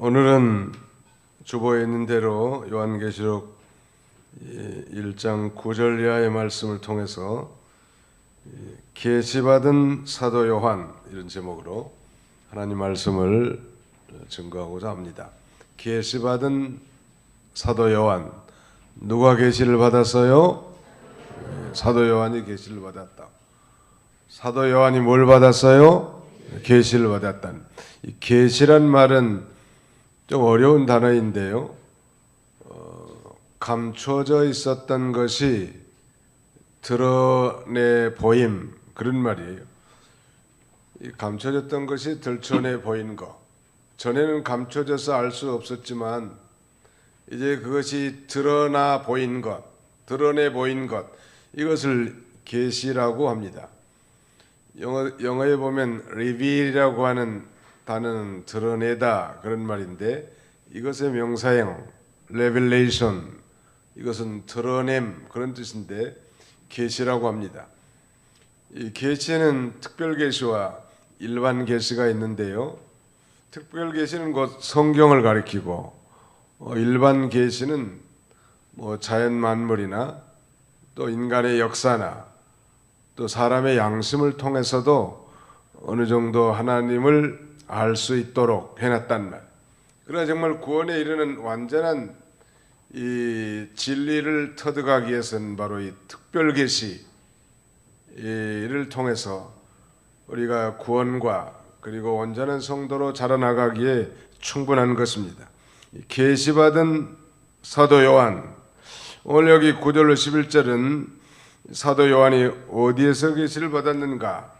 오늘은 주보에 있는 대로 요한계시록 1장 9절 이하의 말씀을 통해서 계시받은 사도 요한 이런 제목으로 하나님 말씀을 증거하고자 합니다. 계시받은 사도 요한, 누가 계시를 받았어요? 사도 요한이 계시를 받았다. 사도 요한이 뭘 받았어요? 계시를 받았다. 이 계시란 말은 좀 어려운 단어인데요. 감춰져 있었던 것이 드러내 보임, 그런 말이에요. 이 감춰졌던 것이 들춰내 보인 것. 전에는 감춰져서 알 수 없었지만 이제 그것이 드러나 보인 것, 드러내 보인 것, 이것을 계시라고 합니다. 영어에 보면 reveal이라고 하는 단어는 드러내다 그런 말인데, 이것의 명사형 revelation, 이것은 드러냄 그런 뜻인데 계시라고 합니다. 이 계시는 특별 계시와 일반 계시가 있는데요. 특별 계시는 곧 성경을 가리키고, 일반 계시는 자연 만물이나 또 인간의 역사나 또 사람의 양심을 통해서도 어느 정도 하나님을 알 수 있도록 해놨단 말. 그러나 정말 구원에 이르는 완전한 이 진리를 터득하기 위해서는 바로 이 특별 계시를 통해서 우리가 구원과 그리고 온전한 성도로 자라나가기에 충분한 것입니다. 계시받은 사도 요한, 오늘 여기 9절로 11절은 사도 요한이 어디에서 계시를 받았는가,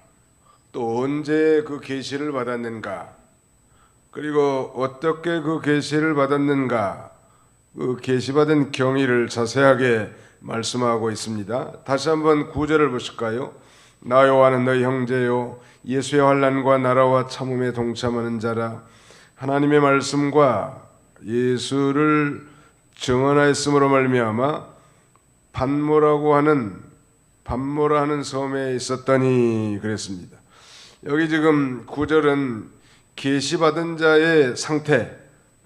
또 언제 그 계시를 받았는가, 그리고 어떻게 그 계시를 받았는가, 그 계시받은 경위를 자세하게 말씀하고 있습니다. 다시 한번 9절을 보실까요? 나 요한은 너희 형제요 예수의 환난과 나라와 참음에 동참하는 자라, 하나님의 말씀과 예수를 증언하였으므로 말미암아 반모라 하는 섬에 있었더니 그랬습니다. 여기 지금 9절은 계시받은 자의 상태,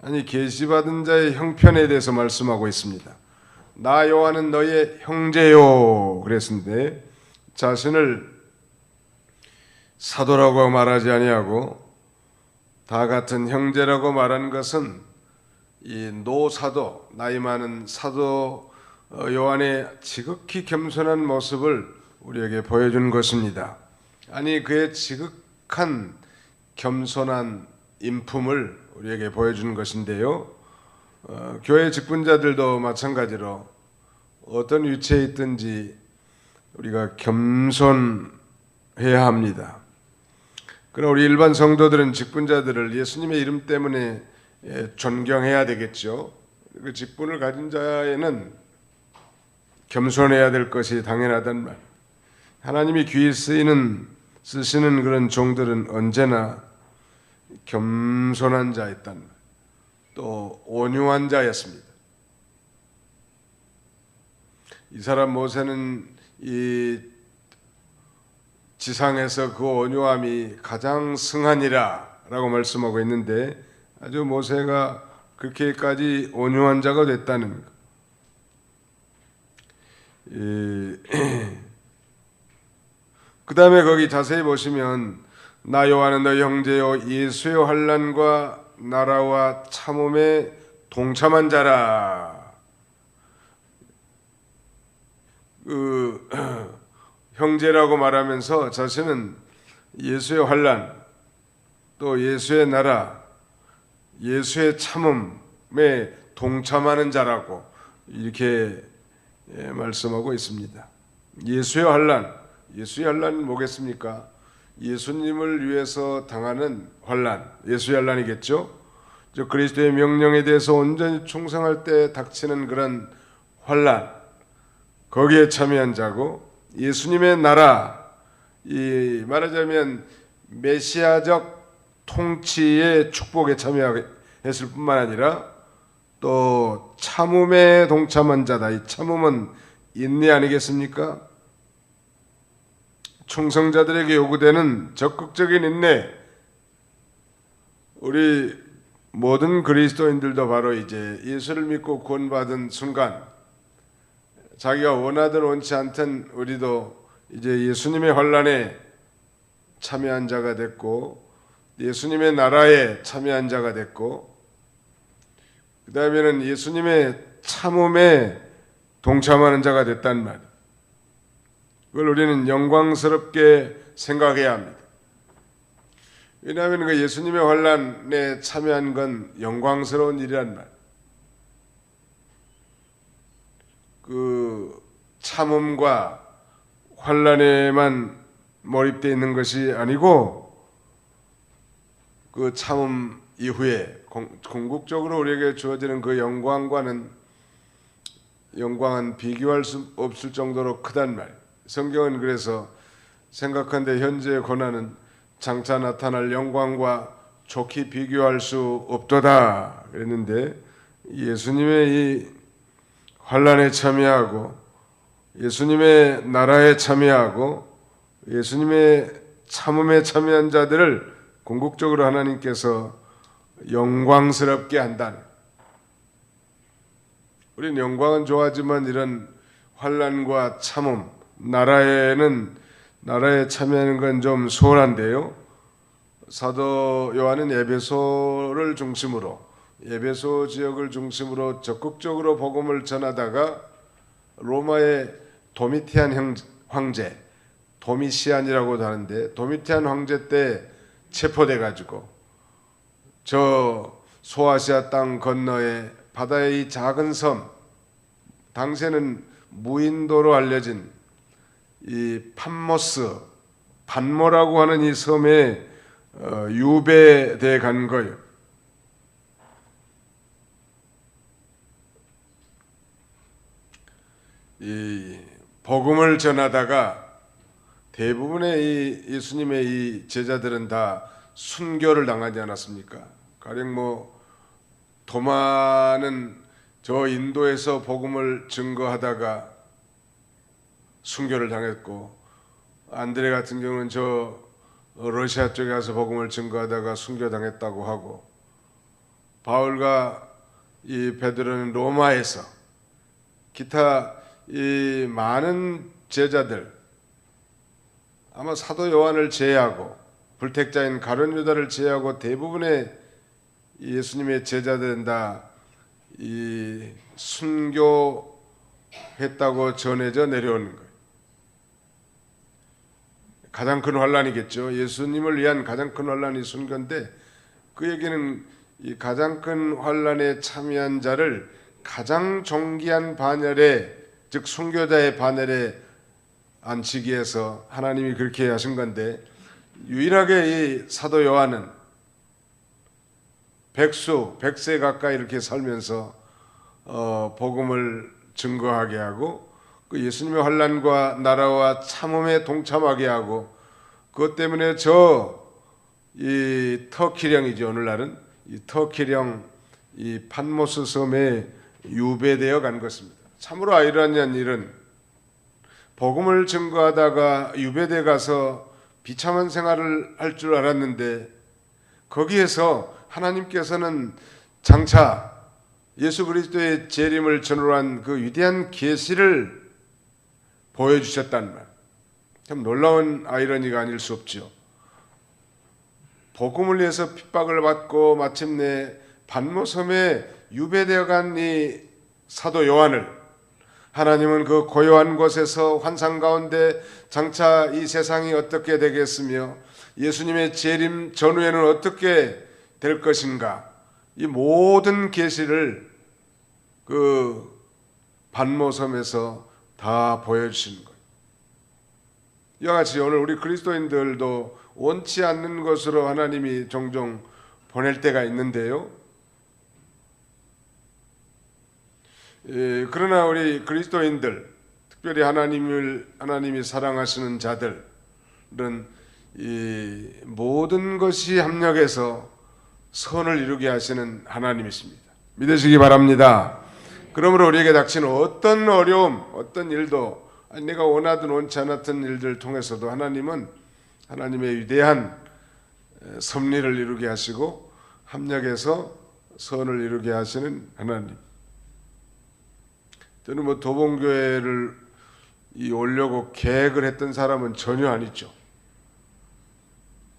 아니 계시받은 자의 형편에 대해서 말씀하고 있습니다. 나 요한은 너의 형제요 그랬는데, 자신을 사도라고 말하지 아니하고 다 같은 형제라고 말한 것은 이 노사도, 나이 많은 사도 요한의 지극히 겸손한 모습을 우리에게 보여준 것입니다. 아니 그의 지극한 겸손한 인품을 우리에게 보여준 것인데요. 교회 직분자들도 마찬가지로 어떤 위치에 있든지 우리가 겸손해야 합니다. 그러나 우리 일반 성도들은 직분자들을 예수님의 이름 때문에 존경해야 되겠죠. 그 직분을 가진 자에는 겸손해야 될 것이 당연하단 말. 하나님이 귀히 쓰시는 그런 종들은 언제나 겸손한 자였단 말, 또 온유한 자였습니다. 이 사람 모세는 이 지상에서 그 온유함이 가장 승하니라 라고 말씀하고 있는데, 아주 모세가 그렇게까지 온유한 자가 됐다는 것. 그 다음에 거기 자세히 보시면 나 요한은 너희 형제요 예수의 환난과 나라와 참음에 동참한 자라. 그 형제라고 말하면서 자신은 예수의 환난, 또 예수의 나라, 예수의 참음에 동참하는 자라고 이렇게 말씀하고 있습니다. 예수의 환난, 예수의 환난은 뭐겠습니까? 예수님을 위해서 당하는 환난, 예수의 환난이겠죠. 그리스도의 명령에 대해서 온전히 충성할 때 닥치는 그런 환난, 거기에 참여한 자고, 예수님의 나라, 이 말하자면 메시아적 통치의 축복에 참여했을 뿐만 아니라 또 참음에 동참한 자다. 이 참음은 인내 아니겠습니까? 충성자들에게 요구되는 적극적인 인내. 우리 모든 그리스도인들도 바로 이제 예수를 믿고 구원받은 순간 자기가 원하든 원치 않든 우리도 이제 예수님의 환란에 참여한 자가 됐고 예수님의 나라에 참여한 자가 됐고 그 다음에는 예수님의 참음에 동참하는 자가 됐단 말이에요. 그걸 우리는 영광스럽게 생각해야 합니다. 왜냐하면 그 예수님의 환란에 참여한 건 영광스러운 일이란 말이에요. 그 참음과 환란에만 몰입되어 있는 것이 아니고 그 참음 이후에 궁극적으로 우리에게 주어지는 그 영광은 비교할 수 없을 정도로 크단 말이에요. 성경은 그래서 생각한데 현재의 고난은 장차 나타날 영광과 좋게 비교할 수 없도다 그랬는데 예수님의 이 환란에 참여하고 예수님의 나라에 참여하고 예수님의 참음에 참여한 자들을 궁극적으로 하나님께서 영광스럽게 한다는. 우리는 영광은 좋아하지만 이런 환란과 참음, 나라에 참여하는 건 좀 소홀한데요. 사도 요한은 에베소를 중심으로 에베소 지역을 중심으로 적극적으로 복음을 전하다가 로마의 도미티안 황제, 도미시안이라고도 하는데 도미티안 황제 때 체포돼 가지고 저 소아시아 땅 건너에 바다의 이 작은 섬, 당시에는 무인도로 알려진 이 반모라고 하는 이 섬에 유배돼 간 거예요. 이 복음을 전하다가 대부분의 이 예수님의 이 제자들은 다 순교를 당하지 않았습니까? 가령 도마는 저 인도에서 복음을 증거하다가 순교를 당했고, 안드레 같은 경우는 저 러시아 쪽에 가서 복음을 증거하다가 순교당했다고 하고, 바울과 이 베드로는 로마에서, 기타 이 많은 제자들, 아마 사도 요한을 제외하고 불택자인 가룟 유다를 제외하고 대부분의 예수님의 제자들은 다 이 순교했다고 전해져 내려오는 거예요. 가장 큰 환란이겠죠. 예수님을 위한 가장 큰 환란이 순교인데, 그 얘기는 이 가장 큰 환란에 참여한 자를 가장 존귀한 반열에, 즉 순교자의 반열에 앉히기 위해서 하나님이 그렇게 하신 건데, 유일하게 이 사도 요한은 100세 가까이 이렇게 살면서 복음을 증거하게 하고, 그 예수님의 환란과 나라와 참음에 동참하게 하고, 그것 때문에 이 터키령이죠. 오늘날은 이 터키령 이 판모스 섬에 유배되어 간 것입니다. 참으로 아이러니한 일은, 복음을 증거하다가 유배돼 가서 비참한 생활을 할 줄 알았는데, 거기에서 하나님께서는 장차 예수 그리스도의 재림을 전후한 그 위대한 계시를 보여주셨다는 말. 참 놀라운 아이러니가 아닐 수 없죠. 복음을 위해서 핍박을 받고 마침내 반모섬에 유배되어 간 이 사도 요한을 하나님은 그 고요한 곳에서 환상 가운데 장차 이 세상이 어떻게 되겠으며 예수님의 재림 전후에는 어떻게 될 것인가, 이 모든 계시를 그 반모섬에서 다 보여주시는 거예요. 이와 같이 오늘 우리 그리스도인들도 원치 않는 것으로 하나님이 종종 보낼 때가 있는데요. 그러나 우리 그리스도인들, 특별히 하나님이 사랑하시는 자들은 이 모든 것이 합력해서 선을 이루게 하시는 하나님이십니다. 믿으시기 바랍니다. 그러므로 우리에게 닥치는 어떤 어려움, 어떤 일도, 내가 원하든 원치 않았던 일들을 통해서도, 하나님은 하나님의 위대한 섭리를 이루게 하시고 합력해서 선을 이루게 하시는 하나님. 저는 뭐 도봉교회를 오려고 계획을 했던 사람은 전혀 아니죠.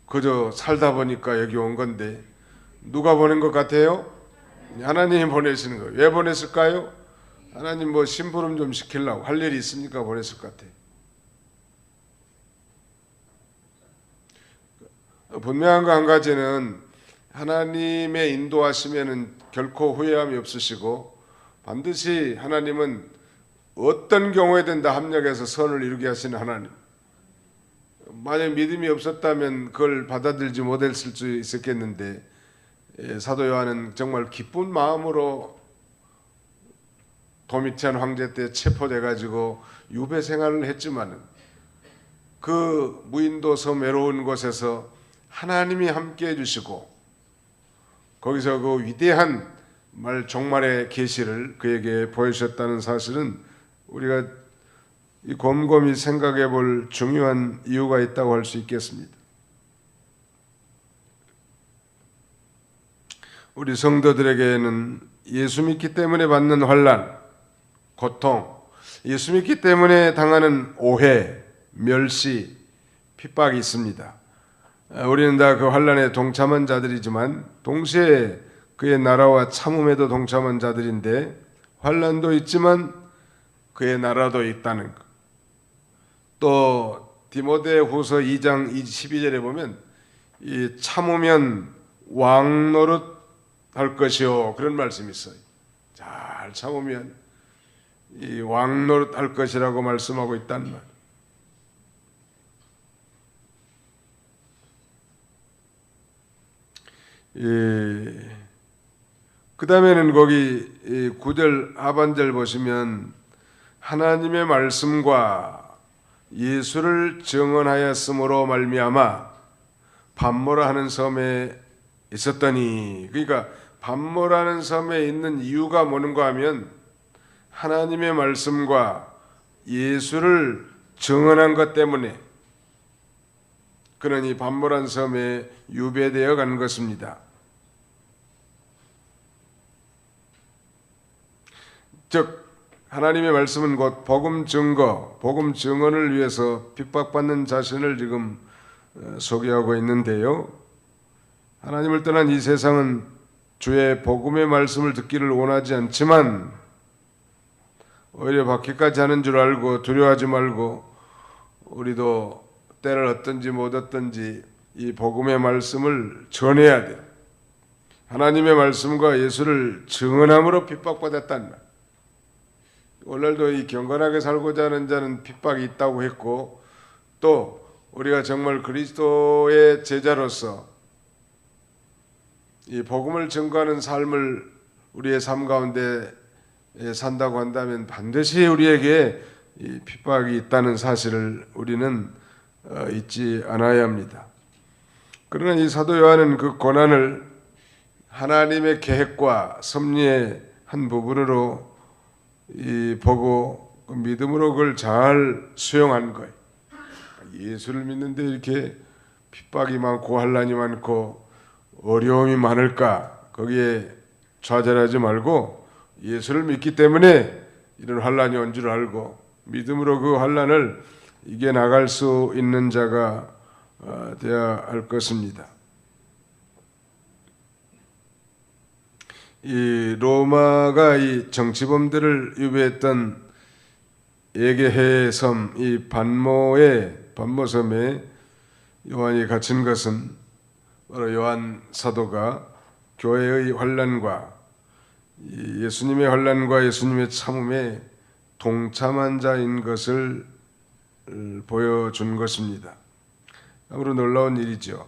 그저 살다 보니까 여기 온 건데 누가 보낸 것 같아요? 하나님이 보내시는 거예요. 왜 보냈을까요? 하나님 뭐 심부름 좀 시키려고 할 일이 있으니까 보냈을 것 같아요. 분명한 거 한 가지는 하나님의 인도하시면은 결코 후회함이 없으시고 반드시 하나님은 어떤 경우에든 다 합력해서 선을 이루게 하시는 하나님. 만약 믿음이 없었다면 그걸 받아들이지 못했을 수 있었겠는데 사도 요한은 정말 기쁜 마음으로 도미티안 황제 때 체포돼 가지고 유배 생활을 했지만은 그 무인도 섬 외로운 곳에서 하나님이 함께 해주시고 거기서 그 위대한 종말의 계시를 그에게 보여주셨다는 사실은 우리가 곰곰이 생각해 볼 중요한 이유가 있다고 할 수 있겠습니다. 우리 성도들에게는 예수 믿기 때문에 받는 환난, 고통, 예수 믿기 때문에 당하는 오해, 멸시, 핍박이 있습니다. 우리는 다 그 환난에 동참한 자들이지만 동시에 그의 나라와 참음에도 동참한 자들인데 환난도 있지만 그의 나라도 있다는 것. 또 디모데후서 2장 12절에 보면 이 참으면 왕 노릇 할 것이요 그런 말씀이 있어요. 잘 참으면 이 왕 노릇 할 것이라고 말씀하고 있단 말. 그 다음에는 거기 9절 하반절 보시면 하나님의 말씀과 예수를 증언하였으므로 말미암아 반모라 하는 섬에 있었더니, 그러니까 반모라는 섬에 있는 이유가 뭐는가 하면 하나님의 말씀과 예수를 증언한 것 때문에 그는 이 반모란 섬에 유배되어 간 것입니다. 즉 하나님의 말씀은 곧 복음 증거, 복음 증언을 위해서 핍박받는 자신을 지금 소개하고 있는데요. 하나님을 떠난 이 세상은 주의 복음의 말씀을 듣기를 원하지 않지만 오히려 받기까지 하는 줄 알고 두려워하지 말고 우리도 때를 얻든지 못 얻든지 이 복음의 말씀을 전해야 돼요. 하나님의 말씀과 예수를 증언함으로 핍박받았단 말. 오늘도 이 경건하게 살고자 하는 자는 핍박이 있다고 했고 또 우리가 정말 그리스도의 제자로서 이 복음을 증거하는 삶을 우리의 삶 가운데 산다고 한다면 반드시 우리에게 이 핍박이 있다는 사실을 우리는 잊지 않아야 합니다. 그러나 이 사도 요한은 그 고난을 하나님의 계획과 섭리의 한 부분으로 보고 그 믿음으로 그걸 잘 수용한 거예요. 예수를 믿는데 이렇게 핍박이 많고 환난이 많고 어려움이 많을까 거기에 좌절하지 말고 예수를 믿기 때문에 이런 환난이 온 줄 알고 믿음으로 그 환난을 이겨나갈 수 있는 자가 되어야 할 것입니다. 이 로마가 이 정치범들을 유배했던 에게해 섬, 이 반모섬에 요한이 갇힌 것은 바로 요한 사도가 교회의 환난과 예수님의 환난과 예수님의 참음에 동참한 자인 것을 보여준 것입니다. 아무로 놀라운 일이죠.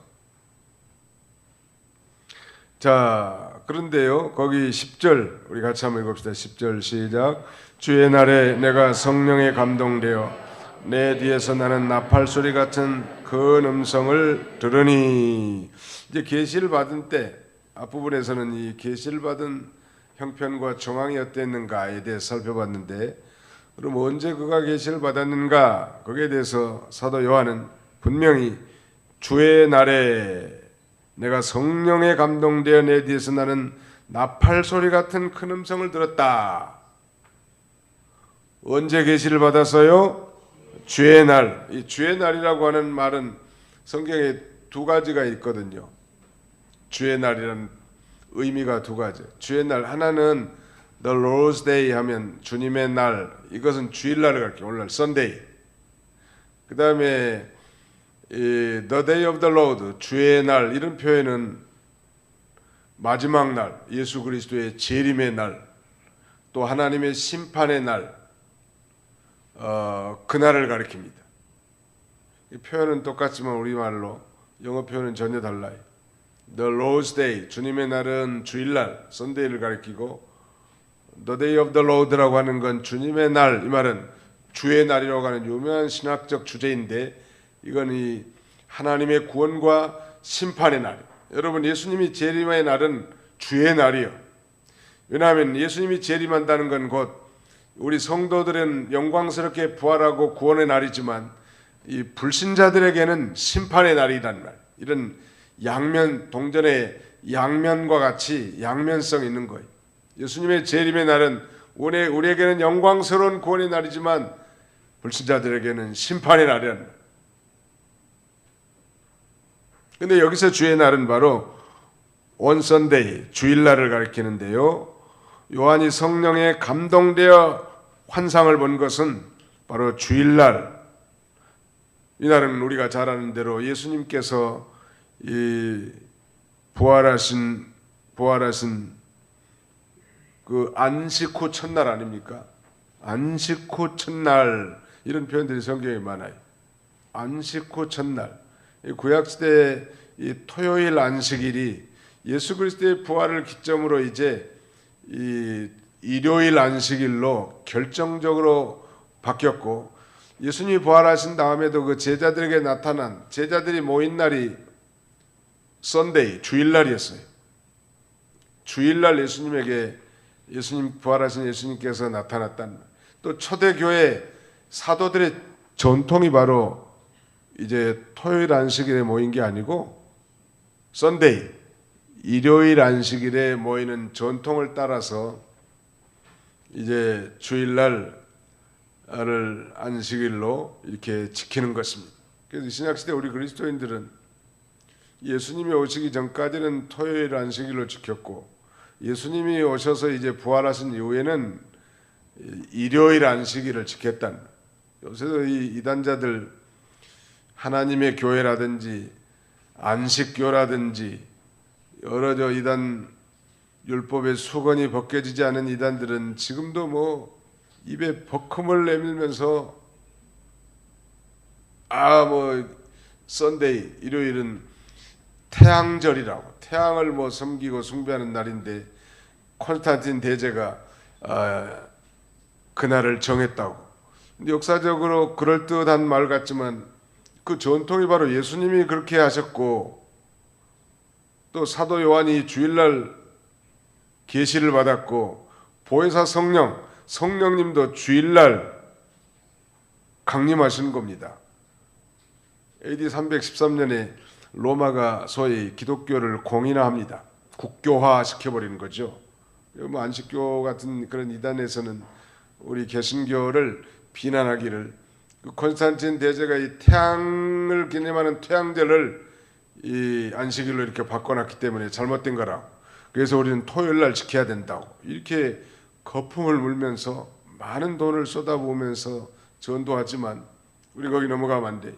자, 그런데요, 거기 10절 우리 같이 한번 읽읍시다. 10절 시작. 주의 날에 내가 성령에 감동되어 내 뒤에서 나는 나팔 소리 같은 큰 음성을 들으니, 이제 계시를 받은 때 앞부분에서는 이 계시를 받은 형편과 정황이 어땠는가에 대해서 살펴봤는데, 그럼 언제 그가 계시를 받았는가? 거기에 대해서 사도 요한은 분명히 주의 날에 내가 성령에 감동되어 내 뒤에서 나는 나팔 소리 같은 큰 음성을 들었다. 언제 계시를 받았어요? 주의 날. 이 주의 날이라고 하는 말은 성경에 두 가지가 있거든요. 주의 날이라는 의미가 두 가지. 주의 날 하나는 The Lord's Day 하면 주님의 날, 이것은 주일날을 가리켜. 오늘날 Sunday. 그 다음에 The Day of the Lord, 주의 날, 이런 표현은 마지막 날, 예수 그리스도의 재림의 날, 또 하나님의 심판의 날, 그날을 가리킵니다. 이 표현은 똑같지만 우리말로 영어 표현은 전혀 달라요. The Lord's Day, 주님의 날은 주일날, Sunday를 가리키고 The Day of the Lord라고 하는 건 주님의 날, 이 말은 주의 날이라고 하는 유명한 신학적 주제인데 이건 이 하나님의 구원과 심판의 날. 여러분, 예수님이 재림의 날은 주의 날이요. 왜냐하면 예수님이 재림한다는 건 곧 우리 성도들은 영광스럽게 부활하고 구원의 날이지만 이 불신자들에게는 심판의 날이란 말. 이런 양면, 동전의 양면과 같이 양면성 있는 거예요. 예수님의 재림의 날은 우리에게는 영광스러운 구원의 날이지만 불신자들에게는 심판의 날이란 말. 근데 여기서 주의 날은 바로 on Sunday, 주일날을 가리키는데요. 요한이 성령에 감동되어 환상을 본 것은 바로 주일날. 이 날은 우리가 잘 아는 대로 예수님께서 이 부활하신 그 안식 후 첫날 아닙니까? 안식 후 첫날, 이런 표현들이 성경에 많아요. 안식 후 첫날. 구약시대 이 토요일 안식일이 예수 그리스도의 부활을 기점으로 이제 이 일요일 안식일로 결정적으로 바뀌었고, 예수님이 부활하신 다음에도 그 제자들에게 나타난, 제자들이 모인 날이 썬데이, 주일날이었어요. 주일날 예수님 부활하신 예수님께서 나타났단 말. 또 초대교회 사도들의 전통이 바로 이제 토요일 안식일에 모인 게 아니고 썬데이, 일요일 안식일에 모이는 전통을 따라서 이제 주일날을 안식일로 이렇게 지키는 것입니다. 그래서 신약시대 우리 그리스도인들은 예수님이 오시기 전까지는 토요일 안식일로 지켰고, 예수님이 오셔서 이제 부활하신 이후에는 일요일 안식일을 지켰다는. 요새도 이 이단자들 하나님의 교회라든지 안식교라든지 여러 이단 율법의 수건이 벗겨지지 않은 이단들은 지금도 뭐 입에 버금을 내밀면서 썬데이, 일요일은 태양절이라고, 태양을 뭐 섬기고 숭배하는 날인데 콘스탄틴 대제가 그날을 정했다고. 근데 역사적으로 그럴듯한 말 같지만 그 전통이 바로 예수님이 그렇게 하셨고, 또 사도 요한이 주일날 계시를 받았고, 보혜사 성령님도 주일날 강림하신 겁니다. AD 313년에 로마가 소위 기독교를 공인화합니다. 국교화 시켜버리는 거죠. 뭐 안식교 같은 그런 이단에서는 우리 개신교를 비난하기를, 그 콘스탄틴 대제가 이 태양을 기념하는 태양절을 이 안식일로 이렇게 바꿔놨기 때문에 잘못된 거라. 그래서 우리는 토요일날 지켜야 된다고 이렇게 거품을 물면서 많은 돈을 쏟아부으면서 전도하지만 우리 거기 넘어가면 안 돼.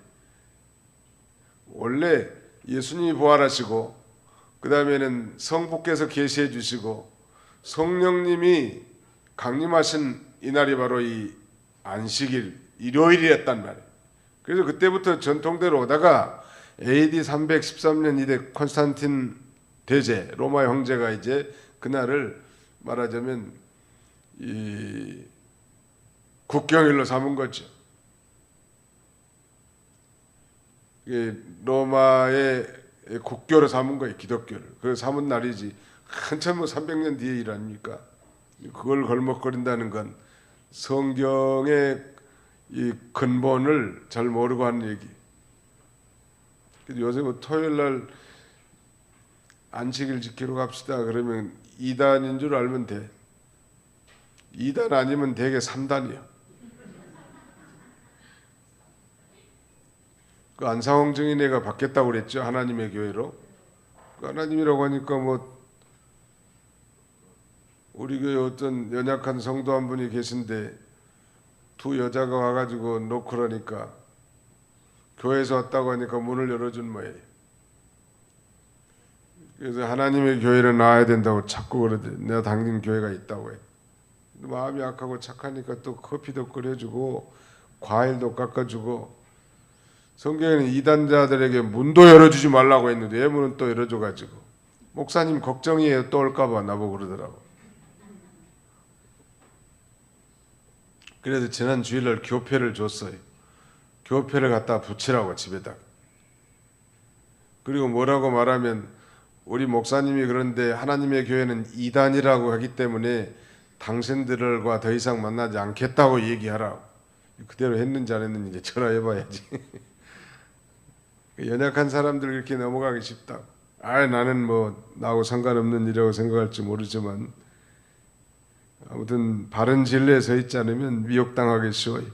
원래 예수님이 부활하시고 그 다음에는 성부께서 계시해 주시고 성령님이 강림하신 이날이 바로 이 안식일, 일요일이었단 말이에요. 그래서 그때부터 전통대로 오다가 AD 313년 이때 콘스탄틴 대제, 로마 형제가 이제 그날을 말하자면 이 국경일로 삼은 거죠. 로마의 국교로 삼은 거예요, 기독교를. 그래서 삼은 날이지 한참 뭐 300년 뒤에 일 아닙니까? 그걸 걸먹거린다는 건 성경의 이 근본을 잘 모르고 하는 얘기. 요새 뭐 토요일 날 안식일 지키러 갑시다. 그러면 2단인 줄 알면 돼. 2단 아니면 대개 3단이야. 그 안상홍 증인회가 받겠다고 그랬죠. 하나님의 교회로. 그 하나님이라고 하니까 뭐 우리 교회 어떤 연약한 성도 한 분이 계신데 두 여자가 와가지고 노크라니까 교회에서 왔다고 하니까 문을 열어준 모양이에요. 그래서 하나님의 교회를 나와야 된다고 자꾸 그러대. 내가 당신 교회가 있다고 해. 마음이 약하고 착하니까 또 커피도 끓여주고 과일도 깎아주고. 성경에는 이단자들에게 문도 열어주지 말라고 했는데 왜 문은 또 열어줘가지고 목사님 걱정이에요. 또 올까봐 나보고 그러더라고. 그래서 지난 주일날 교패를 줬어요. 교패를 갖다 붙이라고 집에다. 그리고 뭐라고 말하면 우리 목사님이 그런데 하나님의 교회는 이단이라고 하기 때문에 당신들과 더 이상 만나지 않겠다고 얘기하라. 그대로 했는지 안 했는지 이제 전화해봐야지. 연약한 사람들 이렇게 넘어가기 쉽다. 나는 뭐 나하고 상관없는 일이라고 생각할지 모르지만 아무튼 바른 진리에 서 있지 않으면 미혹당하기 쉬워요.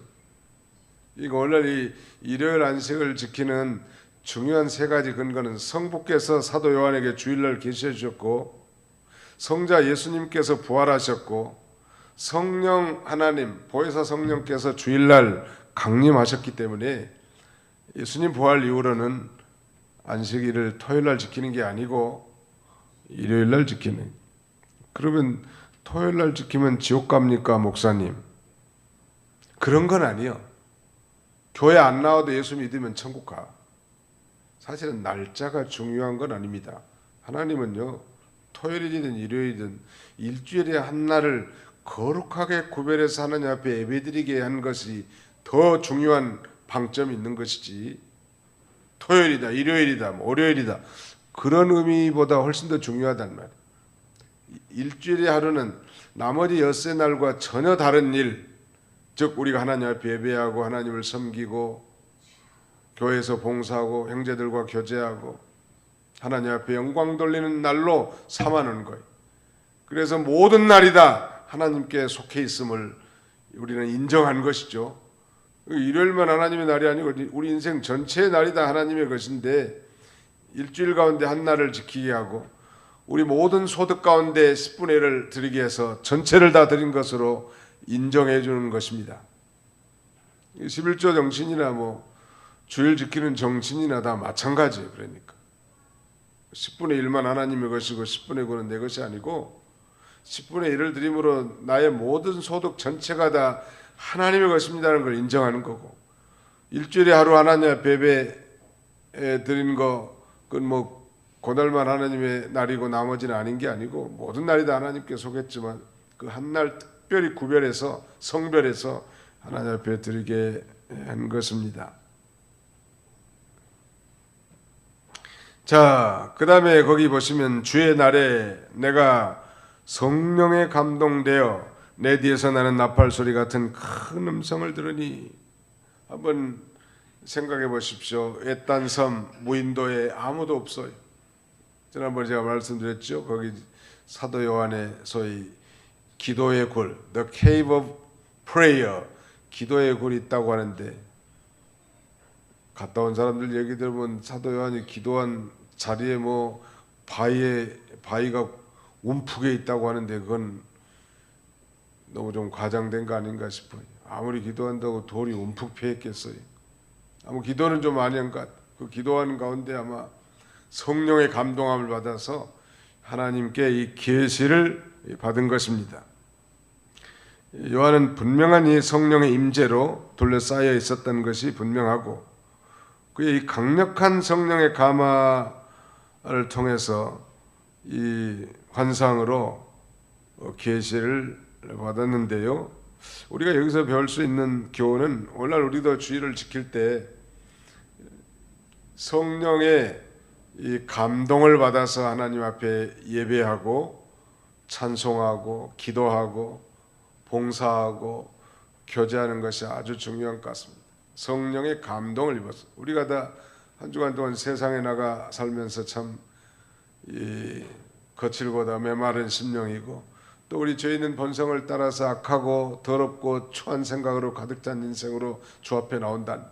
이거 오늘 이 일요일 안식을 지키는 중요한 세 가지 근거는 성부께서 사도 요한에게 주일날 계시해 주셨고, 성자 예수님께서 부활하셨고, 성령 하나님 보혜사 성령께서 주일날 강림하셨기 때문에 예수님 부활 이후로는 안식일을 토요일날 지키는 게 아니고 일요일날 지키는. 그러면 토요일날 지키면 지옥 갑니까 목사님? 그런 건 아니요. 교회 안 나와도 예수 믿으면 천국 가. 사실은 날짜가 중요한 건 아닙니다. 하나님은요, 토요일이든 일요일이든 일주일에 한 날을 거룩하게 구별해서 하나님 앞에 예배드리게 한 것이 더 중요한 방점이 있는 것이지, 토요일이다, 일요일이다, 월요일이다 그런 의미보다 훨씬 더 중요하단 말이에요. 일주일의 하루는 나머지 엿새 날과 전혀 다른 일, 즉 우리가 하나님 앞에 예배하고 하나님을 섬기고 교회에서 봉사하고 형제들과 교제하고 하나님 앞에 영광 돌리는 날로 삼아놓은 거예요. 그래서 모든 날이다 하나님께 속해 있음을 우리는 인정한 것이죠. 일요일만 하나님의 날이 아니고 우리 인생 전체의 날이다 하나님의 것인데, 일주일 가운데 한 날을 지키게 하고 우리 모든 소득 가운데 10분의 1을 드리게 해서 전체를 다 드린 것으로 인정해 주는 것입니다. 11조 정신이나 뭐 주일 지키는 정신이나 다 마찬가지예요. 그러니까 10분의 1만 하나님의 것이고 10분의 9는 내 것이 아니고 10분의 1을 드림으로 나의 모든 소득 전체가 다 하나님의 것입니다라는 걸 인정하는 거고, 일주일에 하루 하나님 앞에 예배 드리는 거 그건 뭐 그날만 하나님의 날이고 나머지는 아닌 게 아니고 모든 날이 다 하나님께 속했지만 그 한 날 특별히 구별해서 성별해서 하나님 앞에 드리게 한 것입니다. 자, 그 다음에 거기 보시면 주의 날에 내가 성령에 감동되어 내 뒤에서 나는 나팔 소리 같은 큰 음성을 들으니. 한번 생각해 보십시오. 외딴 섬 무인도에 아무도 없어요. 지난번에 제가 말씀드렸죠. 거기 사도 요한의 소위 기도의 굴, The Cave of Prayer, 기도의 굴이 있다고 하는데, 갔다 온 사람들 얘기 들으면 사도 요한이 기도한 자리에 뭐 바위가 움푹에 있다고 하는데 그건 너무 좀 과장된 거 아닌가 싶어요. 아무리 기도한다고 돌이 움푹 패 있겠어요. 아마 기도는 좀 많이 한 것 같아요. 그 기도하는 가운데 아마 성령의 감동함을 받아서 하나님께 이 계시를 받은 것입니다. 요한은 분명한 이 성령의 임재로 둘러싸여 있었던 것이 분명하고, 그의 이 강력한 성령의 감화를 통해서 이 환상으로 계시를 받았는데요. 우리가 여기서 배울 수 있는 교훈은, 오늘날 우리도 주일을 지킬 때 성령의 이 감동을 받아서 하나님 앞에 예배하고 찬송하고 기도하고 봉사하고 교제하는 것이 아주 중요한 것 같습니다. 성령의 감동을 입었어요. 우리가 다 한 주간 동안 세상에 나가 살면서 참 이 거칠고다 메마른 심령이고, 또 우리 죄 있는 본성을 따라서 악하고 더럽고 추한 생각으로 가득 찬 인생으로 주 앞에 나온다.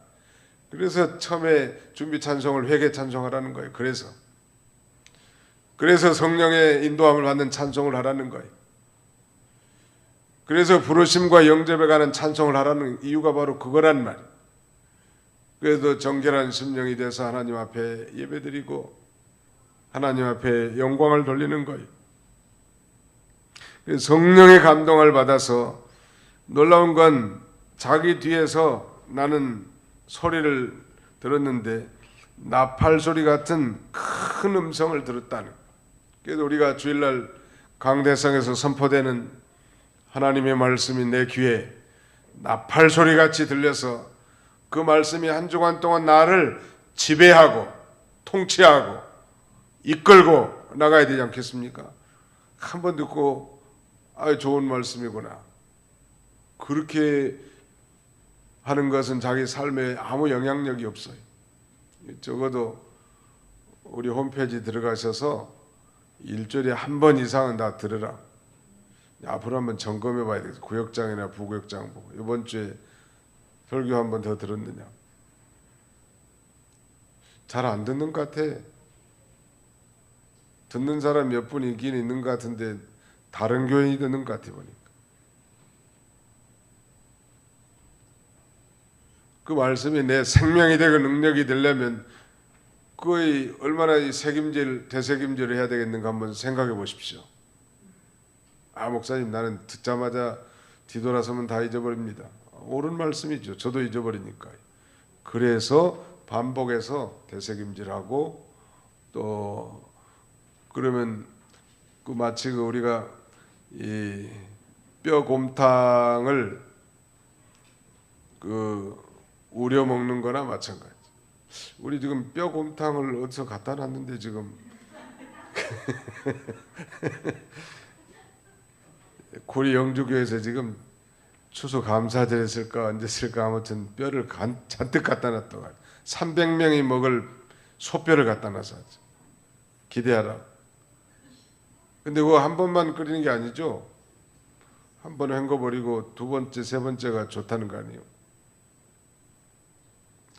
그래서 처음에 준비 찬송을 회개 찬송하라는 거예요. 그래서 성령의 인도함을 받는 찬송을 하라는 거예요. 그래서 부르심과 영접에 가는 찬송을 하라는 이유가 바로 그거란 말이에요. 그래도 정결한 심령이 돼서 하나님 앞에 예배드리고 하나님 앞에 영광을 돌리는 거예요. 성령의 감동을 받아서, 놀라운 건 자기 뒤에서 나는 소리를 들었는데 나팔 소리 같은 큰 음성을 들었다는. 그래서 우리가 주일날 강대상에서 선포되는 하나님의 말씀이 내 귀에 나팔 소리 같이 들려서 그 말씀이 한 주간 동안 나를 지배하고 통치하고 이끌고 나가야 되지 않겠습니까? 한번 듣고 좋은 말씀이구나, 그렇게 하는 것은 자기 삶에 아무 영향력이 없어요. 적어도 우리 홈페이지 들어가셔서 일주일에 한 번 이상은 다 들으라. 앞으로 한번 점검해 봐야 되겠어요. 구역장이나 부구역장 보고 이번 주에 설교 한 번 더 들었느냐. 잘 안 듣는 것 같아. 듣는 사람 몇 분 있긴 있는 것 같은데 다른 교인이 듣는 것 같아 보니까. 그 말씀이 내 생명이 되고 능력이 되려면 거의 얼마나 대책임질을 해야 되겠는가 한번 생각해 보십시오. 목사님, 나는 듣자마자 뒤돌아서면 다 잊어버립니다. 옳은 말씀이죠. 저도 잊어버리니까요. 그래서 반복해서 되새김질하고, 또 그러면 마치 우리가 이 뼈곰탕을 우려 먹는 거나 마찬가지. 우리 지금 뼈곰탕을 어디서 갖다 놨는데 지금 고리 영주교에서 지금 추수 감사절 했을까 언제 했을까, 아무튼 뼈를 잔뜩 갖다 놨다가 300명이 먹을 소뼈를 갖다 놨어. 기대하라. 근데 그거 한 번만 끓이는 게 아니죠. 한 번 헹궈버리고 두 번째, 세 번째가 좋다는 거 아니에요.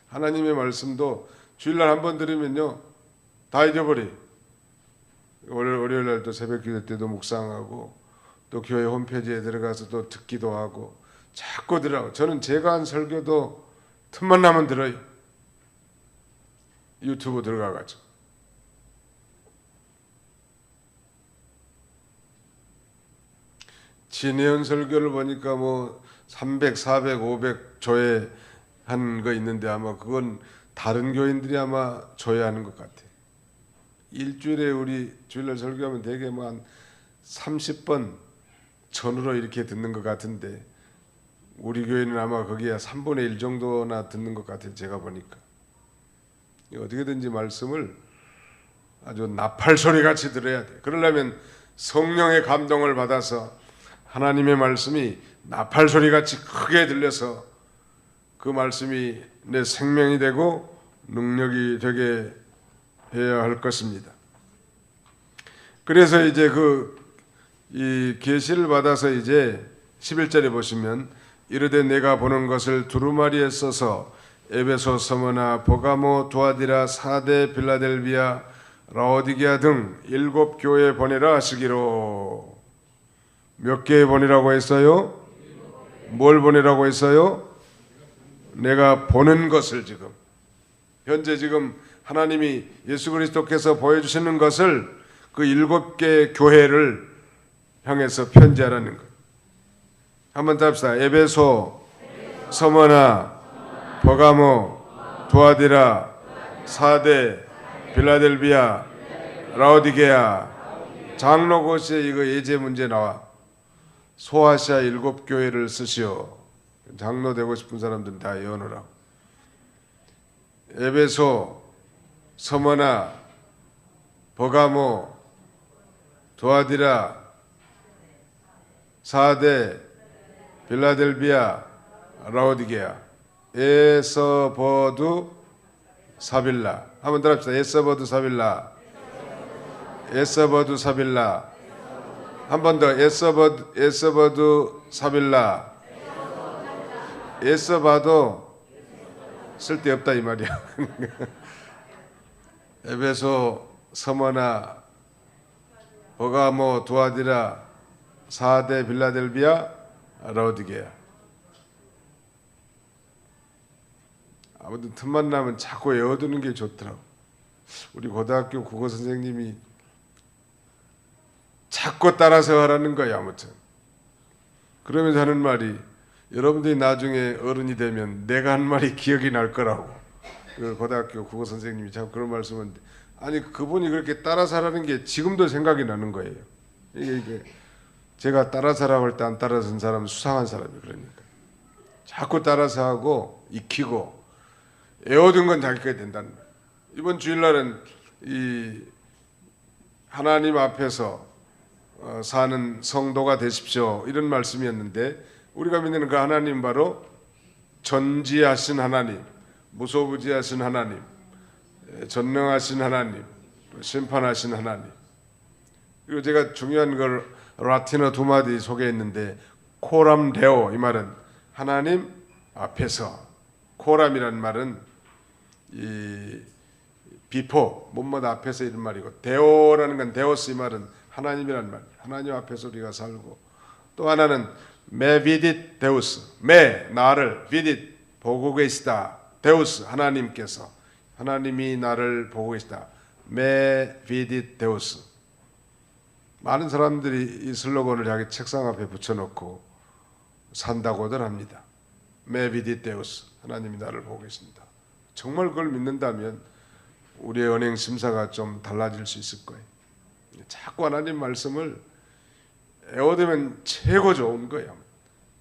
하나님의 말씀도 주일날 한 번 들으면요 다 잊어버려. 월요일날 또 새벽기도 때도 묵상하고 또 교회 홈페이지에 들어가서 또 듣기도 하고 자꾸 들어요. 저는 제가 한 설교도 틈만 나면 들어요. 유튜브 들어가가지고. 진혜연 설교를 보니까 300, 400, 500 조회 한 거 있는데 아마 그건 다른 교인들이 아마 조회하는 것 같아. 일주일에 우리 주일날 설교하면 되게 한 30번 전으로 이렇게 듣는 것 같은데 우리 교회는 아마 거기에 3분의 1 정도나 듣는 것 같아요. 제가 보니까. 어떻게든지 말씀을 아주 나팔 소리 같이 들어야 돼. 그러려면 성령의 감동을 받아서 하나님의 말씀이 나팔 소리 같이 크게 들려서 그 말씀이 내 생명이 되고 능력이 되게 해야 할 것입니다. 그래서 이제 이 계시를 받아서 이제 11절에 보시면 이르되 내가 보는 것을 두루마리에 써서 에베소, 서머나, 버가모, 두아디라, 사데, 빌라델비아, 라오디게아 등 7 교회에 보내라 하시기로. 몇 개에 보내라고 했어요? 뭘 보내라고 했어요? 내가 보는 것을 지금 현재 지금 하나님이 예수 그리스도께서 보여주시는 것을 그 7개 교회를 향해서 편지하라는 것. 한번 답시다. 에베소, 서머나, 버가모, 두아디라, 사데, 빌라델비아, 라오디게아, 장로고시에 이거 예제 문제 나와. 소아시아 7 교회를 쓰시오. 장로 되고 싶은 사람들은 다 외워놓으라. 에베소, 서머나, 버가모, 두아디라, 사데, 빌라델비아, 라오디게아, 에서버두 사빌라. 한번 더 합시다. 에서버두 사빌라. 에서버두 사빌라. 한 번 더. 에서버두 사빌라. 애써봐도 쓸데없다 이 말이야. 에베소, 서머나, 버가모, 두아디라, 사데, 빌라델비아, 라오디게아. 아무튼 틈만 나면 자꾸 외워두는 게 좋더라고. 우리 고등학교 국어 선생님이 자꾸 따라서 하라는 거야. 아무튼 그러면서 하는 말이, 여러분들이 나중에 어른이 되면 내가 한 말이 기억이 날 거라고. 그 고등학교 국어 선생님이 자꾸 그런 말씀을, 아니 그분이 그렇게 따라서 하라는 게 지금도 생각이 나는 거예요. 이게 제가 따라서 하라고 할 때 안 따라서 한 사람은 수상한 사람이, 그러니까 자꾸 따라서 하고 익히고 외워둔 건 자기가 된다는 거예요. 이번 주일날은 이 하나님 앞에서 사는 성도가 되십시오 이런 말씀이었는데, 우리가 믿는 그 하나님 바로 전지하신 하나님, 무소부지하신 하나님, 전능하신 하나님, 심판하신 하나님. 그리고 제가 중요한 걸 라틴어 두 마디 소개했는데, 코람 데오, 이 말은 하나님 앞에서, 코람이란 말은 이 비포, 뭐뭐 앞에서 이런 말이고, 데오라는 건 데오스, 이 말은 하나님이란 말, 하나님 앞에서 우리가 살고, 또 하나는 메 비딧 데우스, 메 나를, 비딧 보고 계시다, 데우스 하나님께서, 하나님이 나를 보고 계시다, 메 비딧 데우스. 많은 사람들이 이 슬로건을 자기 책상 앞에 붙여놓고 산다고들 합니다. 메 비딧 데우스, 하나님이 나를 보고 계신다. 정말 그걸 믿는다면 우리의 언행 심사가 좀 달라질 수 있을 거예요. 자꾸 하나님 말씀을 애워두면 최고 좋은 거예요.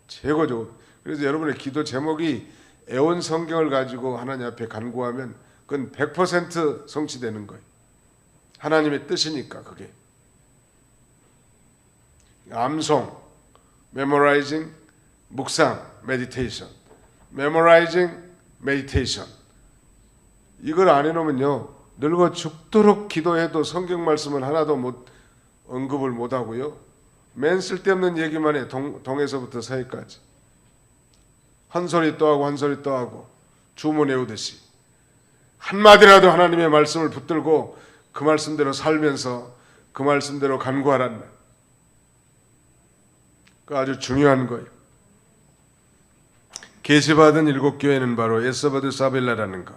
최고 좋은. 그래서 여러분의 기도 제목이 애원 성경을 가지고 하나님 앞에 간구하면 그건 100% 성취되는 거예요. 하나님의 뜻이니까. 그게 암송, memorizing, 묵상, meditation, memorizing, meditation. 이걸 안 해놓으면요, 늙어 죽도록 기도해도 성경 말씀을 하나도 언급을 못 하고요, 맨 쓸데없는 얘기만 해. 동에서부터 서해까지 한 소리 또 하고 한 소리 또 하고 주문 외우듯이 한마디라도 하나님의 말씀을 붙들고 그 말씀대로 살면서 그 말씀대로 간구하란 말. 그 아주 중요한 거예요. 계시받은 7교회는 바로 에서버드 사빌라라는 거.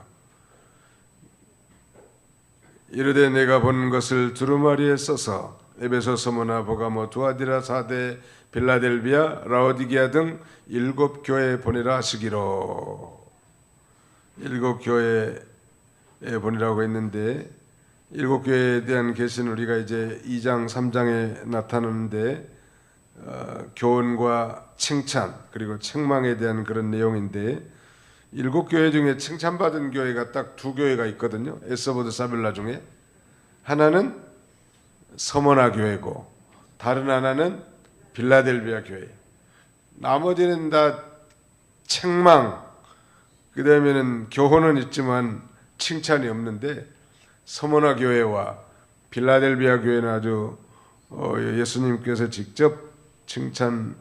이르되 내가 본 것을 두루마리에 써서 에베소, 서머나, 버가모, 두아디라, 사데, 빌라델비아, 라오디게아 등 7교회에 보내라 하시기로. 7교회에 보내라고 했는데, 7교회에 대한 계시는 우리가 이제 2장 3장에 나타나는데, 교훈과 칭찬 그리고 책망에 대한 그런 내용인데, 7교회 중에 칭찬받은 교회가 딱 2교회가 있거든요. 에서버드 사빌라 중에 하나는 서머나 교회고 다른 하나는 빌라델비아 교회. 나머지는 다 책망, 그 다음에는 교훈은 있지만 칭찬이 없는데, 서머나 교회와 빌라델비아 교회는 아주 예수님께서 직접 칭찬하신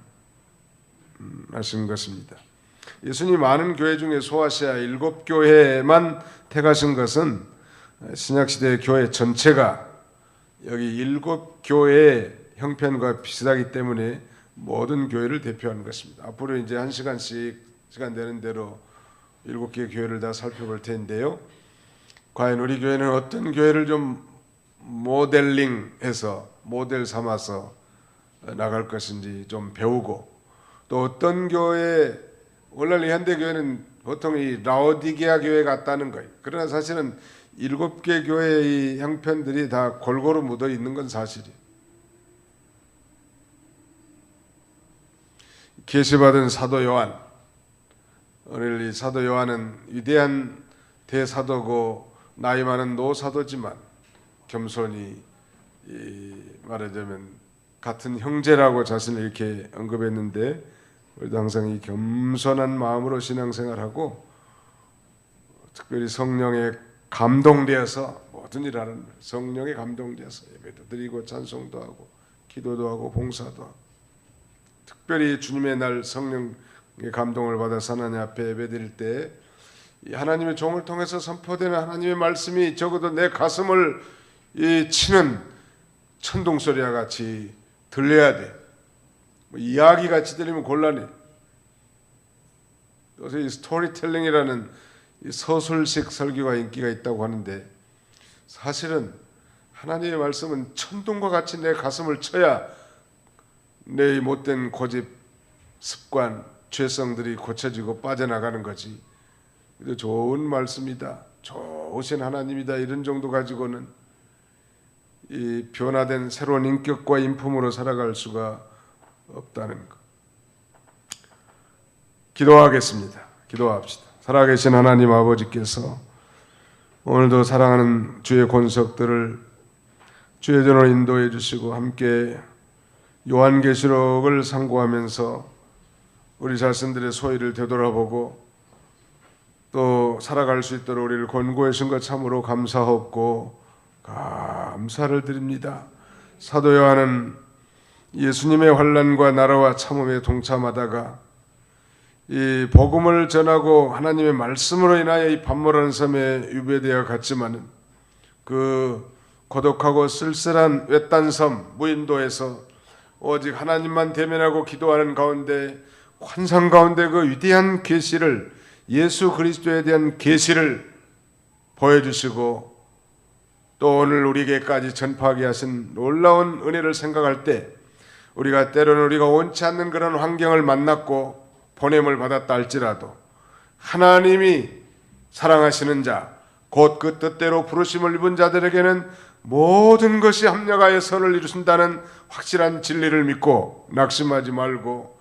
것입니다. 예수님 많은 교회 중에 소아시아 7교회만 택하신 것은 신약시대의 교회 전체가 여기 7교회의 형편과 비슷하기 때문에 모든 교회를 대표하는 것입니다. 앞으로 이제 1시간씩 시간 되는 대로 7개의 교회를 다 살펴볼 텐데요. 과연 우리 교회는 어떤 교회를 좀 모델링해서 모델 삼아서 나갈 것인지 좀 배우고, 또 어떤 교회, 원래 현대교회는 보통 이 라오디게아 교회 같다는 거예요. 그러나 사실은 7개 교회의 형편들이 다 골고루 묻어 있는 건 사실이에요. 계시받은 사도 요한, 오늘 이 사도 요한은 위대한 대사도고 나이 많은 노사도지만 겸손히 말하자면 같은 형제라고 자신을 이렇게 언급했는데, 우리도 항상 이 겸손한 마음으로 신앙생활하고 특별히 성령에 감동되어서 모든 일 하는 성령의 감동돼서 예배도 드리고 찬송도 하고 기도도 하고 봉사도 하고, 특별히 주님의 날 성령의 감동을 받아서 하나님 앞에 예배드릴 때 이 하나님의 종을 통해서 선포되는 하나님의 말씀이 적어도 내 가슴을 치는 천둥 소리와 같이 들려야 돼. 이야기 같이 들리면 곤란해. 요새 이 스토리텔링이라는 이 서술식 설교가 인기가 있다고 하는데, 사실은 하나님의 말씀은 천둥과 같이 내 가슴을 쳐야 내 못된 고집, 습관, 죄성들이 고쳐지고 빠져나가는 거지. 좋은 말씀이다, 좋으신 하나님이다, 이런 정도 가지고는 이 변화된 새로운 인격과 인품으로 살아갈 수가 없다는 것. 기도하겠습니다. 기도합시다. 살아계신 하나님 아버지께서 오늘도 사랑하는 주의 권석들을 주의 전으로 인도해 주시고 함께 요한계시록을 상고하면서 우리 자신들의 소위를 되돌아보고 또 살아갈 수 있도록 우리를 권고해 주신 것 참으로 감사하고 감사를 드립니다. 사도 요한은 예수님의 환난과 나라와 참음에 동참하다가 이 복음을 전하고 하나님의 말씀으로 인하여 이 밤모라는 섬에 유배되어 갔지만은 그 고독하고 쓸쓸한 외딴 섬 무인도에서 오직 하나님만 대면하고 기도하는 가운데 환상 가운데 그 위대한 계시를, 예수 그리스도에 대한 계시를 보여주시고 또 오늘 우리에게까지 전파하게 하신 놀라운 은혜를 생각할 때 우리가 때로는 우리가 원치 않는 그런 환경을 만났고 보냄을 받았다 할지라도 하나님이 사랑하시는 자, 곧 그 뜻대로 부르심을 입은 자들에게는 모든 것이 합력하여 선을 이루신다는 확실한 진리를 믿고 낙심하지 말고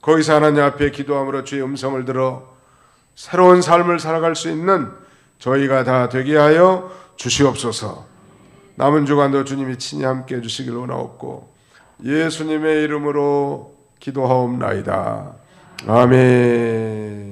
거기서 하나님 앞에 기도함으로 주의 음성을 들어 새로운 삶을 살아갈 수 있는 저희가 다 되게 하여 주시옵소서. 남은 주간도 주님이 친히 함께 해주시길 원하옵고 예수님의 이름으로 기도하옵나이다. 아멘.